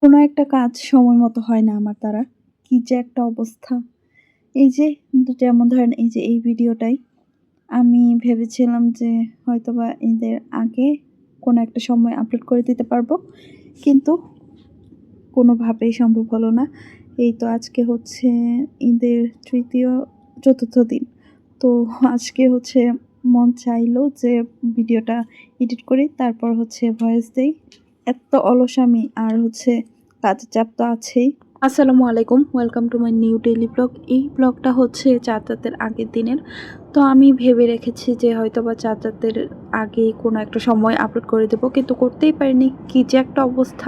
কোনো একটা কাজ সময় মতো হয় না আমার দ্বারা। কি যে একটা অবস্থা! এই যে যেমন ধরেন এই যে এই ভিডিওটাই আমি ভেবেছিলাম যে হয়তোবা ঈদের আগে কোনো একটা সময় আপলোড করে দিতে পারবো। কিন্তু কোনোভাবেই সম্ভব হলো না। এই তো আজকে হচ্ছে ঈদের চতুর্থ দিন। তো আজকে হচ্ছে মন চাইলো যে ভিডিওটা এডিট করি, তারপর হচ্ছে ভয়েস দেই। এত অলস আমি, আর হচ্ছে কাজের চাপ তো আছেই। আসসালামু আলাইকুম, welcome to my new daily blog. এই ব্লগটা হচ্ছে চাঁদ রাতের আগের দিনের। তো আমি ভেবে রেখেছি যে হয়তোবা চাঁদ রাতের আগে কোনো একটা সময় আপলোড করে দেবো, কিন্তু করতেই পারিনি। কি যে একটা অবস্থা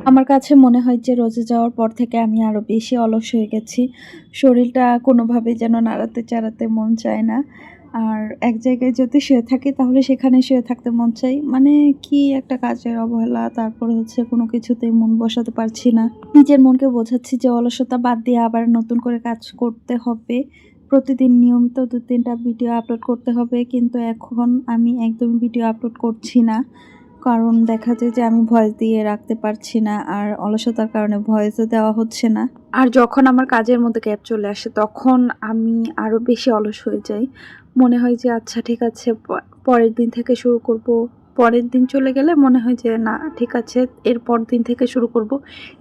আমার কাছে মনে হয় যে রোজা যাওয়ার পর থেকে আমি আরও বেশি অলস হয়ে গেছি। শরীরটা কোনোভাবেই যেন নাড়াতে চাড়াতে মন চায় না। আর এক জায়গায় যদি শুয়ে থাকি তাহলে সেখানে শুয়ে থাকতে মন চাই। মানে কি একটা কাজের অবহেলা, তারপর হচ্ছে কোনো কিছুতেই মন বসাতে পারছি না। নিজের মনকে বোঝাচ্ছি যে অলসতা বাদ দিয়ে আবার নতুন করে কাজ করতে হবে। প্রতিদিন নিয়মিত ২-৩ টা ভিডিও আপলোড করতে হবে। কিন্তু এখন আমি একদমই ভিডিও আপলোড করছি না। কারণ দেখা যায় যে আমি ভয়েস দিয়ে রাখতে পারছি না। আর অলসতার কারণে ভয়েসও দেওয়া হচ্ছে না। আর যখন আমার কাজের মধ্যে গ্যাপ চলে আসে তখন আমি আরও বেশি অলস হয়ে যাই। মনে হয় যে আচ্ছা ঠিক আছে, পরের দিন থেকে শুরু করব। পরের দিন চলে গেলে মনে হয় যে না ঠিক আছে, এর পরদিন থেকে শুরু করব।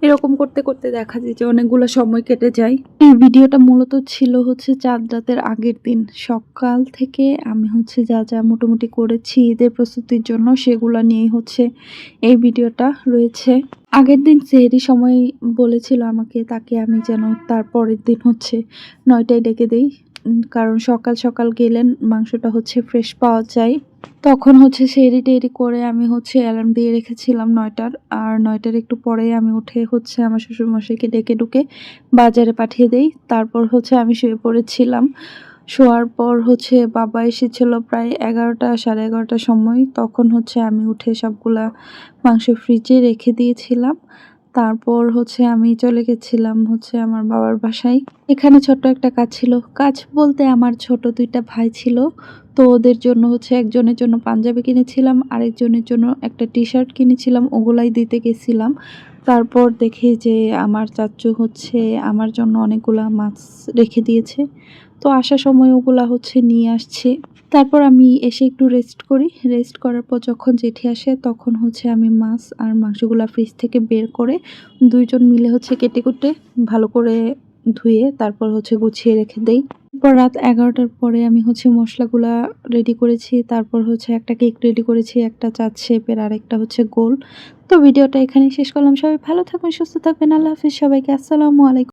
এরকম করতে করতে দেখা যায় যে অনেকগুলো সময় কেটে যায়। এই ভিডিওটা মূলত ছিল হচ্ছে চাঁদ রাতের আগের দিন সকাল থেকে আমি হচ্ছে যা যা মোটামুটি করেছি ঈদের প্রস্তুতির জন্য, সেগুলো নিয়েই হচ্ছে এই ভিডিওটা রয়েছে। আগের দিন সেহরির সময় বলেছিল আমাকে, তাকে আমি যেন তার পরের দিন হচ্ছে ৯টায় ডেকে দেই। কারণ সকাল সকাল গেলেন মাংসটা হচ্ছে ফ্রেশ পাওয়া যায়। তখন হচ্ছে সেহরি টেহরি করে আমি হচ্ছে অ্যালার্ম দিয়ে রেখেছিলাম ৯টার। আর ৯টার একটু পরেই আমি উঠে হচ্ছে আমার শ্বশুরমশাইকে ডেকে ডুকে বাজারে পাঠিয়ে দেই। তারপর হচ্ছে আমি শুয়ে পড়েছিলাম। শোয়ার পর হচ্ছে বাবা এসেছিল প্রায় ১১টা সাড়ে ১১টার সময়। তখন হচ্ছে আমি উঠে সবগুলা মাংস ফ্রিজে রেখে দিয়েছিলাম। তারপর হচ্ছে আমি চলে গেছিলাম হচ্ছে আমার বাবার বাসায়। এখানে ছোট্ট একটা কাজ ছিল। কাজ বলতে আমার ছোট ২ টা ভাই ছিল। তো ওদের জন্য হচ্ছে একজনের জন্য পাঞ্জাবি কিনেছিলাম, আরেকজনের জন্য একটা টি-শার্ট কিনেছিলাম, ওগুলাই দিতে গেছিলাম। তারপর দেখি যে আমার চাচ্চু হচ্ছে আমার জন্য অনেকগুলা মাছ রেখে দিয়েছে। তো আসার সময় ওগুলা হচ্ছে নিয়ে আসছে। তারপর আমি এসে একটু রেস্ট করি। রেস্ট করার পর যখন জেঠি আসে তখন হচ্ছে আমি মাছ আর মাংসগুলা ফ্রিজ থেকে বের করে ২ জন মিলে হচ্ছে কেটে-কুটে ভালো করে ধুয়ে তারপর হচ্ছে গুছিয়ে রেখে দেই। এরপর রাত ১১টার পরে আমি হচ্ছে মসলাগুলা রেডি করেছি। তারপর হচ্ছে একটা কেক রেডি করেছি, একটা চাঁদ শেপের, আরেকটা হচ্ছে গোল। তো ভিডিওটা এখানেই শেষ করলাম। সবাই ভালো থাকবেন, সুস্থ থাকবেন। আল্লাহ হাফেজ সবাইকে। আসসালামু আলাইকুম।